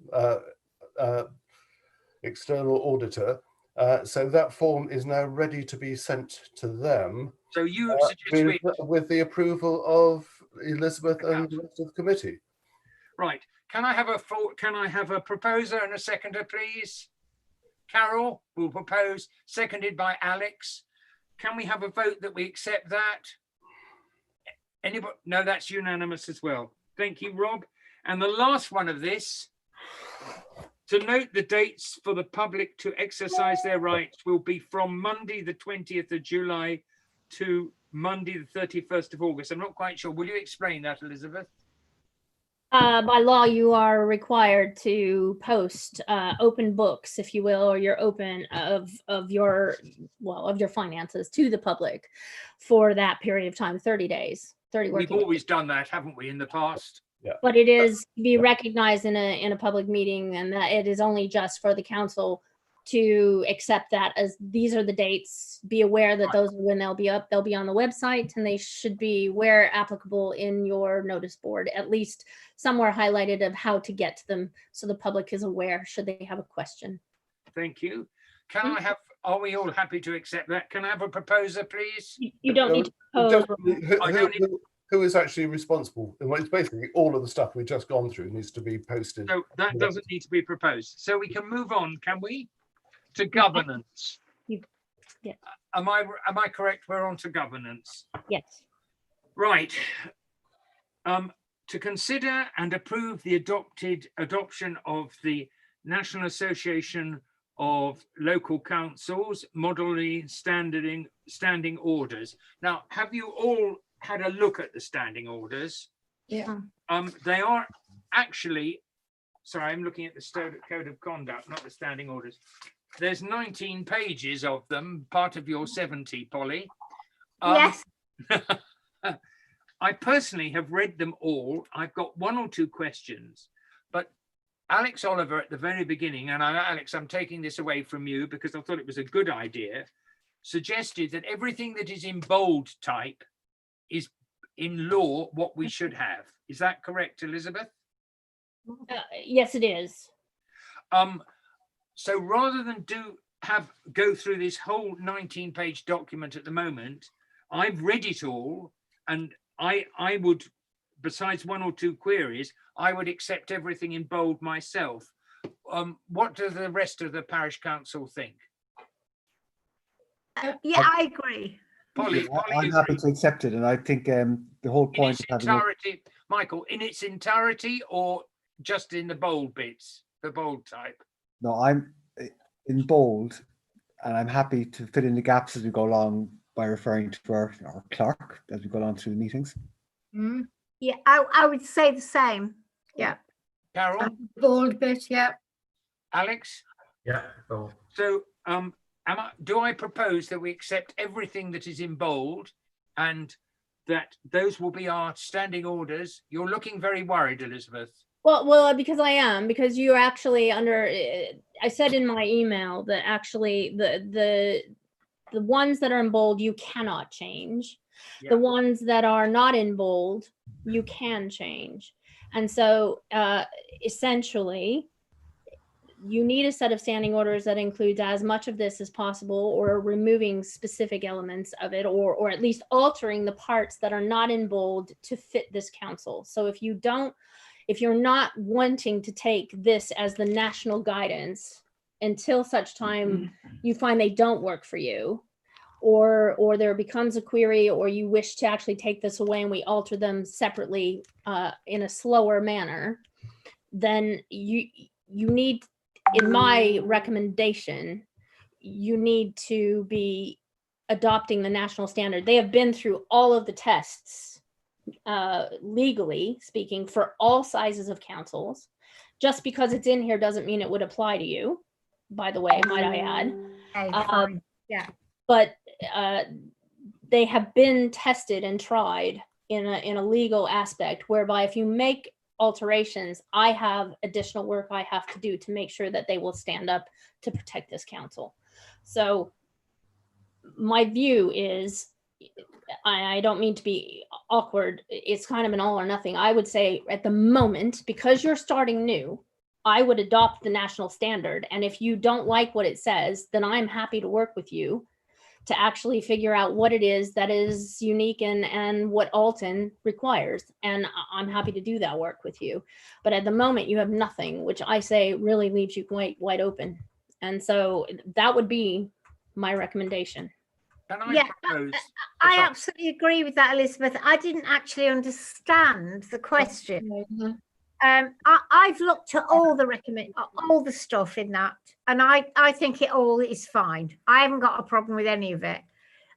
auditor. So that form is now ready to be sent to them. So you suggest with the approval of Elizabeth and the rest of the committee. Right. Can I have a proposer and a seconder, please? Carol will propose, seconded by Alex. Can we have a vote that we accept that? Anybody? No, that's unanimous as well. Thank you, Rob. And the last one of this, to note the dates for the public to exercise their rights will be from Monday, the 20th of July to Monday, the 31st of August. I'm not quite sure. Will you explain that, Elizabeth? By law, you are required to post open books, if you will, or your open of your finances to the public for that period of time, 30 days, 30 We've working days. always done that, haven't we, in the past? But it is to be recognized in a public meeting, and that it is only just for the council to accept that as these are the dates. Be aware that those are when they'll be up. They'll be on the website, and they should be where applicable in your notice board, at least somewhere highlighted of how to get to them, so the public is aware should they have a question. Thank you. Can I have? Are we all happy to accept that? Can I have a proposer, please? You don't need to propose. Who is actually responsible? Well, it's basically all of the stuff we've just gone through needs to be posted. So that doesn't need to be proposed. So we can move on, can we? To governance. Yeah. Am I correct? We're on to governance. Yes. Right. To consider and approve the adoption of the National Association of Local Councils modelling standing orders. Now, have you all had a look at the standing orders? Yeah. They are actually, sorry, I'm looking at the code of conduct, not the standing orders. There's 19 pages of them, part of your 70, Polly. Yes. I personally have read them all. I've got one or two questions, but Alex Oliver at the very beginning, and Alex, I'm taking this away from you because I thought it was a good idea, suggested that everything that is in bold type is in law what we should have. Is that correct, Elizabeth? Yes, it is. So rather than go through this whole 19-page document at the moment, I've read it all, and I would, besides one or two queries, I would accept everything in bold myself. What do the rest of the parish council think? Yeah, I agree. Polly, I'm happy to accept it, and I think the whole in point its of having entirety, Michael, in its entirety, or just in the bold bits, the bold type? no, I'm in bold, and I'm happy to fill in the gaps as we go along by referring to our clerk as we go along through the meetings. Mm. Yeah, I would say the same. Yeah. Carol, Bold bit, yeah. Alex? Yeah. Cool. So do I propose that we accept everything that is in bold and that those will be our standing orders? You're looking very worried, Elizabeth. Well, because I am, because you're actually under, I said in my email that actually the ones that are in bold, you cannot change. Yeah. The ones that are not in bold, you can change. And so essentially, you need a set of standing orders that includes as much of this as possible, or removing specific elements of it, or at least altering the parts that are not in bold to fit this council. So if you're not wanting to take this as the national guidance until such time you find they don't work for you, or there becomes a query, or you wish to actually take this away and we alter them separately in a slower manner, then you need, in my recommendation, you need to be adopting the national standard. They have been through all of the tests, legally speaking, for all sizes of councils. Just because it's in here doesn't mean it would apply to you, by the way, might I add. Okay, fine. Yeah. But they have been tested and tried in a legal aspect, whereby if you make alterations, I have additional work I have to do to make sure that they will stand up to protect this council. So my view is, I don't mean to be awkward, it's kind of an all or nothing. I would say at the moment, because you're starting new, I would adopt the national standard. And if you don't like what it says, then I'm happy to work with you to actually figure out what it is that is unique and what Alton requires. And I'm happy to do that work with you. But at the moment, you have nothing, which I say really leaves you wide open. And so that would be my recommendation. Can I Yeah, propose? I sorry. absolutely agree with that, Elizabeth. I didn't actually understand the question. I've looked at all the stuff in that, and I think it all is fine. I haven't got a problem with any of it.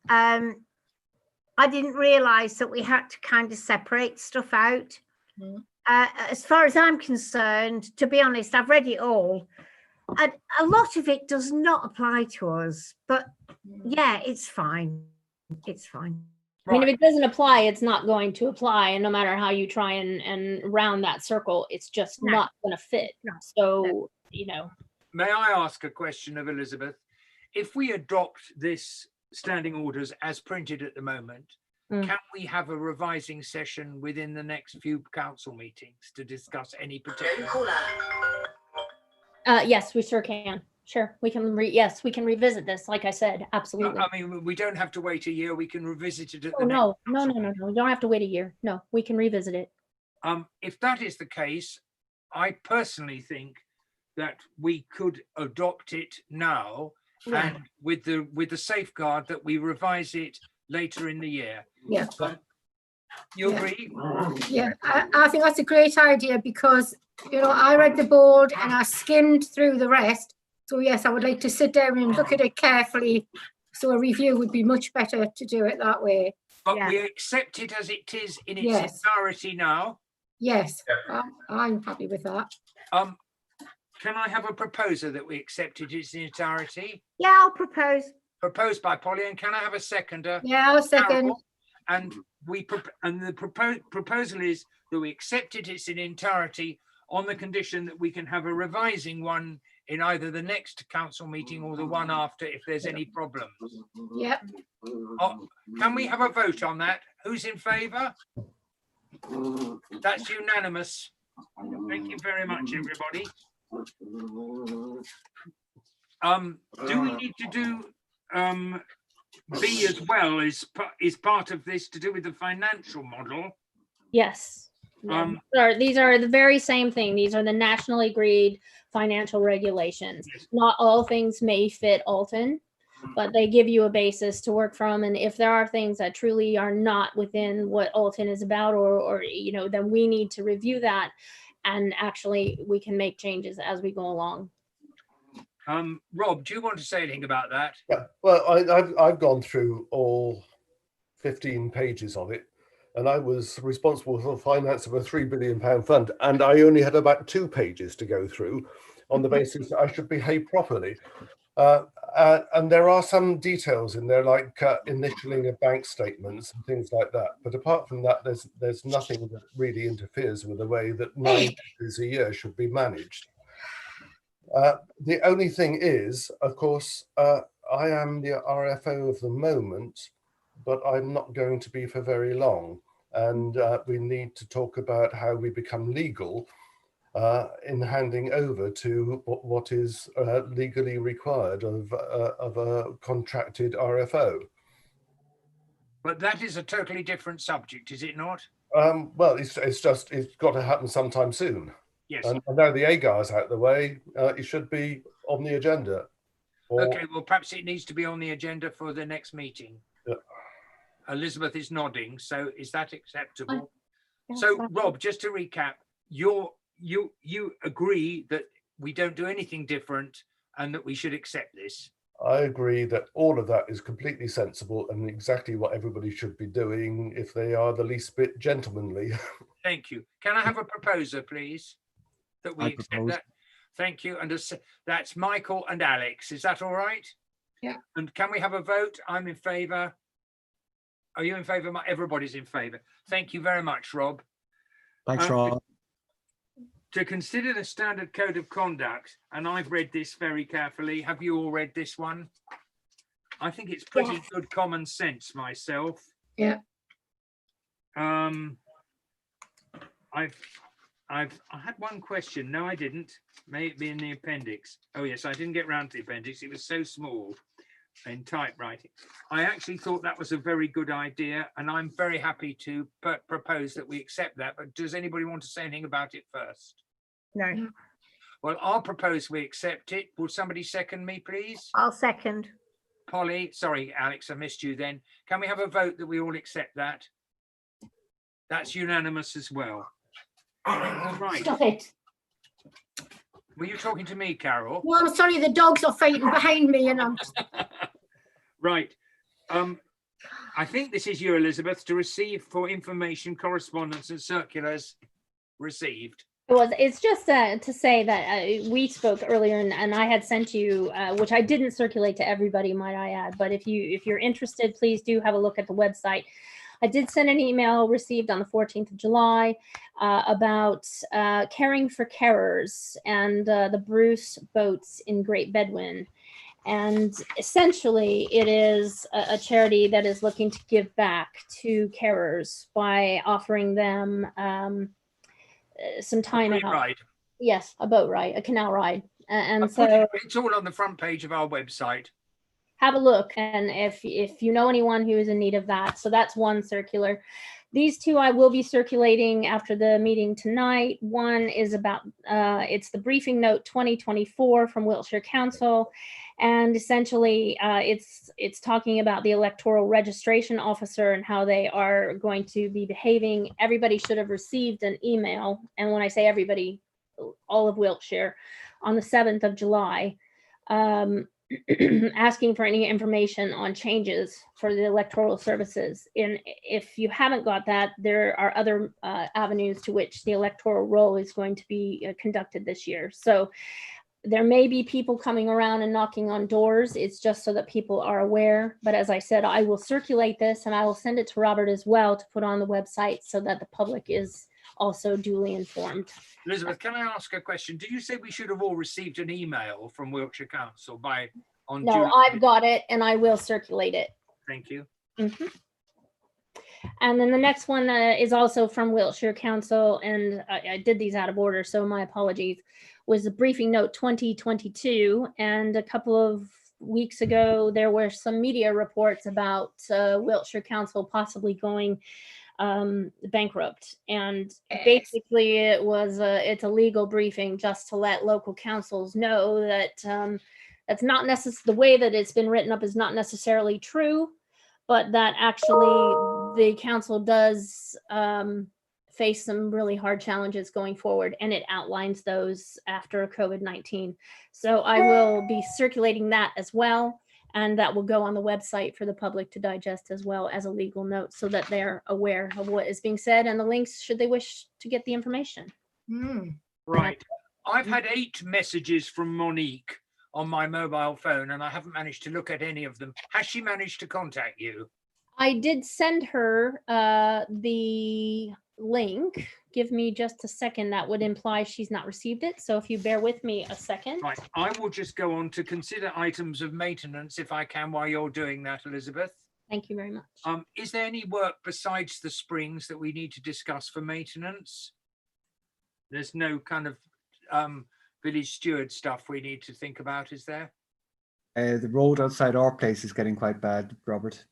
I didn't realize that we had to kind of separate stuff out. As far as I'm concerned, to be honest, I've read it all. And a lot of it does not apply to us, but yeah, it's fine. It's fine. I mean, if it doesn't apply, it's not going to apply. And no matter how you try and round that circle, it's just No. not going to fit. No. So, you know. May I ask a question of Elizabeth? If we adopt this standing orders as printed at the moment, can we have a revising session within the next few council meetings to discuss any particular? Yes, we sure can. Sure, we can. Yes, we can revisit this. Like I said, absolutely. I mean, we don't have to wait a year. We can revisit it at Oh the no, next council meeting. no. You don't have to wait a year. No, we can revisit it. If that is the case, I personally think that we could adopt it now, and with the safeguard that we revise it later in the year. Yeah. You Yeah. agree? Yeah, I think that's a great idea because, you know, I read the board and I skimmed through the rest. So yes, I would like to sit down and look at it carefully. So a review would be much better to do it that way. But Yeah. we accept it as it is in its Yes. entirety now. Yes, I'm happy with that. Can I have a proposer that we accept it in its entirety? Yeah, I'll propose. Proposed by Polly, and can I have a seconder? Yeah, I'll second. Carol? And the proposal is that we accept it in its entirety on the condition that we can have a revising one in either the next council meeting or the one after if there's any problems. Yeah, Can we have a vote on that? Who's in favour? That's unanimous. Thank you very much, everybody. Do we need to do B as well? Is part of this to do with the financial model? Yes. Yeah. These are the very same thing. These are the nationally agreed financial regulations. Not all things may fit Alton, but they give you a basis to work from. And if there are things that truly are not within what Alton is about, or you know, then we need to review that, and actually we can make changes as we go along. Rob, do you want to say anything about that? Yeah, well, I've gone through all 15 pages of it, and I was responsible for the finance of a £3 billion fund, and I only had about 2 pages to go through on the basis that I should behave properly. And there are some details in there, like initialing of bank statements and things like that. But apart from that, there's nothing that really interferes with the way that 9 pages a year should be managed. The only thing is, of course, I am the RFO of the moment, but I'm not going to be for very long. And we need to talk about how we become legal in handing over to what is legally required of a contracted RFO. But that is a totally different subject, is it not? Well, it's got to happen sometime soon. Yes. And now the AGAR's out the way, it should be on the agenda. Okay, well, perhaps it needs to be on the agenda for the next meeting. Yeah. Elizabeth is nodding, so is that acceptable? Yeah, So, fine. Rob, just to recap, you agree that we don't do anything different and that we should accept this? I agree that all of that is completely sensible and exactly what everybody should be doing if they are the least bit gentlemanly. Thank you. Can I have a proposer, please? That we I accept propose. that? Thank you. And that's Michael and Alex. Is that all right? Yeah. And can we have a vote? I'm in favour. Are you in favour? Everybody's in favour. Thank you very much, Rob. Thanks, Rob. To consider the standard code of conduct, and I've read this very carefully. Have you all read this one? I think it's pretty good common sense myself. yeah. I had one question. No, I didn't. May it be in the appendix. Oh yes, I didn't get round to the appendix. It was so small. in typewriting. I actually thought that was a very good idea, and I'm very happy to propose that we accept that. But does anybody want to say anything about it first? No, Well, I'll propose we accept it. Will somebody second me, please? I'll second. Polly, sorry, Alex, I missed you then. Can we have a vote that we all accept that? That's unanimous as well. Right. Stop it. Were you talking to me, Carol? No, I'm sorry, the dogs are fighting behind me and I'm Right. I think this is you, Elizabeth, to receive for information, correspondence and circulars received. It's just to say that we spoke earlier and I had sent you, which I didn't circulate to everybody, might I add, but if you're interested, please do have a look at the website. I did send an email received on the 14th of July about caring for carers and the Bruce boats in Great Bedouin. And essentially, it is a charity that is looking to give back to carers by offering them some time out. Ride. Yes, a boat ride, a canal ride. And I've put so it's all on the front page of our website. have a look, and if you know anyone who is in need of that. So that's one circular. These two I will be circulating after the meeting tonight. One is about it's the briefing note 2024 from Wiltshire Council, and essentially it's talking about the electoral registration officer and how they are going to be behaving. Everybody should have received an email, and when I say everybody, all of Wiltshire, on the 7th of July. Asking for any information on changes for the electoral services. And if you haven't got that, there are other avenues to which the electoral roll is going to be conducted this year. So there may be people coming around and knocking on doors. It's just so that people are aware. But as I said, I will circulate this and I will send it to Robert as well to put on the website so that the public is also duly informed. Elizabeth, can I ask a question? Did you say we should have all received an email from Wiltshire Council on No, June? I've got it and I will circulate it. Thank you. Mhm. And then the next one is also from Wiltshire Council, and I did these out of order, so my apologies, was the briefing note 2022. And a couple of weeks ago, there were some media reports about Wiltshire Council possibly going bankrupt. And basically it's a legal briefing just to let local councils know that that's not necessarily, the way that it's been written up is not necessarily true, but that actually the council does face some really hard challenges going forward, and it outlines those after COVID-19. So I will be circulating that as well, and that will go on the website for the public to digest as well as a legal note so that they're aware of what is being said and the links should they wish to get the information. Right. I've had 8 messages from Monique on my mobile phone and I haven't managed to look at any of them. Has she managed to contact you? I did send her the link. Give me just a second. That would imply she's not received it. So if you bear with me a second. Right. I will just go on to consider items of maintenance if I can while you're doing that, Elizabeth. Thank you very much. Is there any work besides the springs that we need to discuss for maintenance? There's no kind of village steward stuff we need to think about, is there? The road outside our place is getting quite bad, Robert.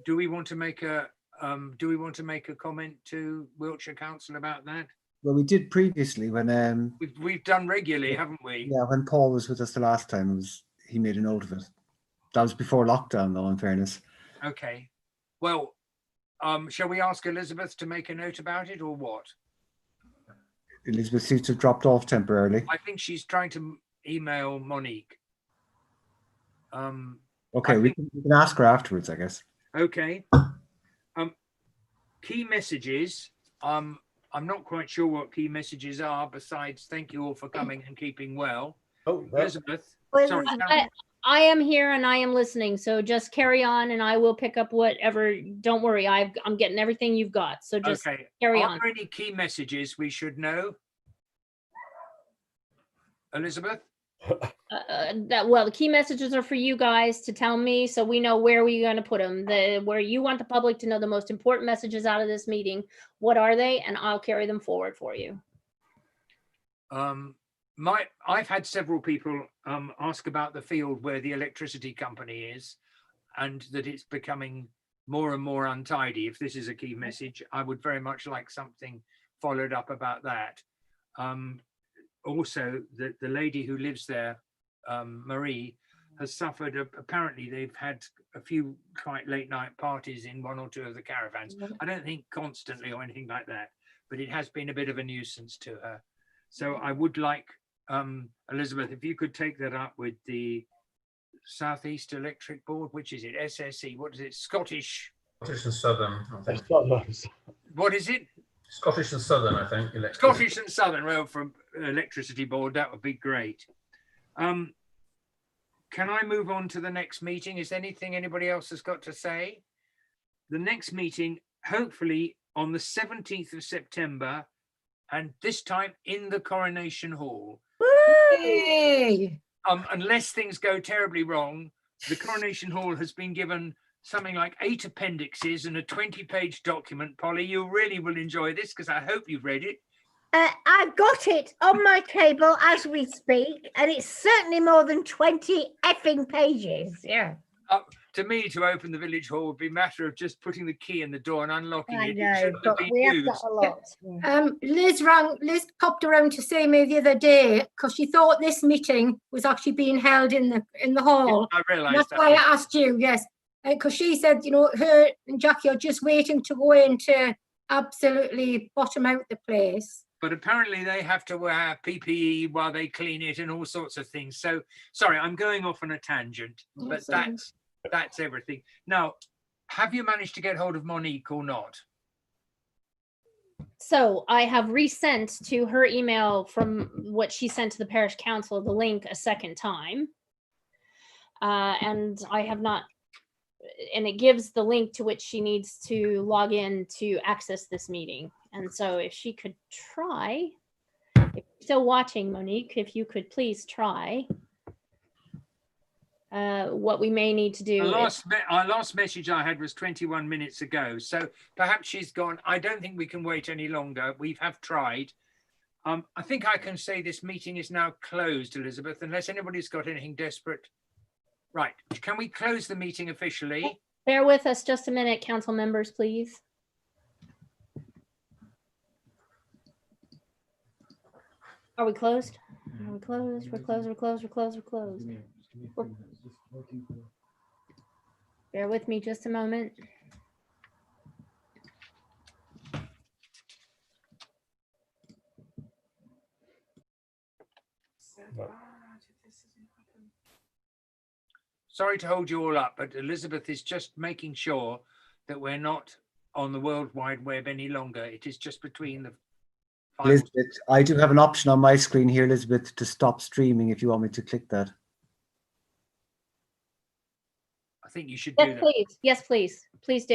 Do we want to make a comment to Wiltshire Council about that? Well, we did previously when We've done regularly, haven't we? yeah, when Paul was with us the last time, he made a note of it. That was before lockdown, though, in fairness. Okay. Well, shall we ask Elizabeth to make a note about it or what? Elizabeth seems to have dropped off temporarily. I think she's trying to email Monique. Okay, we can ask her afterwards, I guess. Okay. Key messages. I'm not quite sure what key messages are besides thank you all for coming and keeping well. Oh, that's Elizabeth. Well, Sorry. I am here and I am listening. So just carry on and I will pick up whatever. Don't worry. I'm getting everything you've got. So just Okay. carry Are on. there any key messages we should know? Elizabeth? The key messages are for you guys to tell me so we know where we're going to put them. Where you want the public to know the most important messages out of this meeting. What are they? And I'll carry them forward for you. I've had several people ask about the field where the electricity company is, and that it's becoming more and more untidy. If this is a key message, I would very much like something followed up about that. Also, the lady who lives there, Marie, has suffered. Apparently, they've had a few quite late night parties in one or two of the caravans. I don't think constantly or anything like that, but it has been a bit of a nuisance to her. So I would like, Elizabeth, if you could take that up with the Southeast Electric Board, which is it? SSE, what is it? Scottish and Southern, I think. What is it? Scottish and Southern, I think. Scottish and Southern, well, from Electricity Board, that would be great. Can I move on to the next meeting? Is there anything anybody else has got to say? The next meeting, hopefully on the 17th of September, and this time in the Coronation Hall. Yay! Unless things go terribly wrong, the Coronation Hall has been given something like 8 appendixes and a 20-page document. Polly, you really will enjoy this because I hope you've read it. I've got it on my table as we speak, and it's certainly more than 20 effing pages. Yeah. To me, to open the village hall would be a matter of just putting the key in the door and unlocking I it. know, but we have got a lot. Liz popped around to see me the other day because she thought this meeting was actually being held in the hall. I realised That's that. why I asked you, yes, because she said, you know, her and Jackie are just waiting to go in to absolutely bottom out the place. But apparently they have to wear PPE while they clean it and all sorts of things. So, sorry, I'm going off on a tangent, but that's everything. Now, have you managed to get hold of Monique or not? So I have resent to her email from what she sent to the parish council, the link a second time. And I have not, and it gives the link to which she needs to log in to access this meeting. And so if she could try, if you're still watching, Monique, if you could please try. What we may need to do. Our last message I had was 21 minutes ago. So perhaps she's gone. I don't think we can wait any longer. We have tried. I think I can say this meeting is now closed, Elizabeth, unless anybody's got anything desperate. Right. Can we close the meeting officially? Bear with us just a minute, council members, please. Are we closed? Are we closed? We're closed. We're closed. We're closed. We're closed. Bear with me just a moment. Sorry to hold you all up, but Elizabeth is just making sure that we're not on the World Wide Web any longer. It is just between the files. Elizabeth, I do have an option on my screen here, Elizabeth, to stop streaming if you want me to click that. I think you should do Yes, that. please. Yes, please. Please do.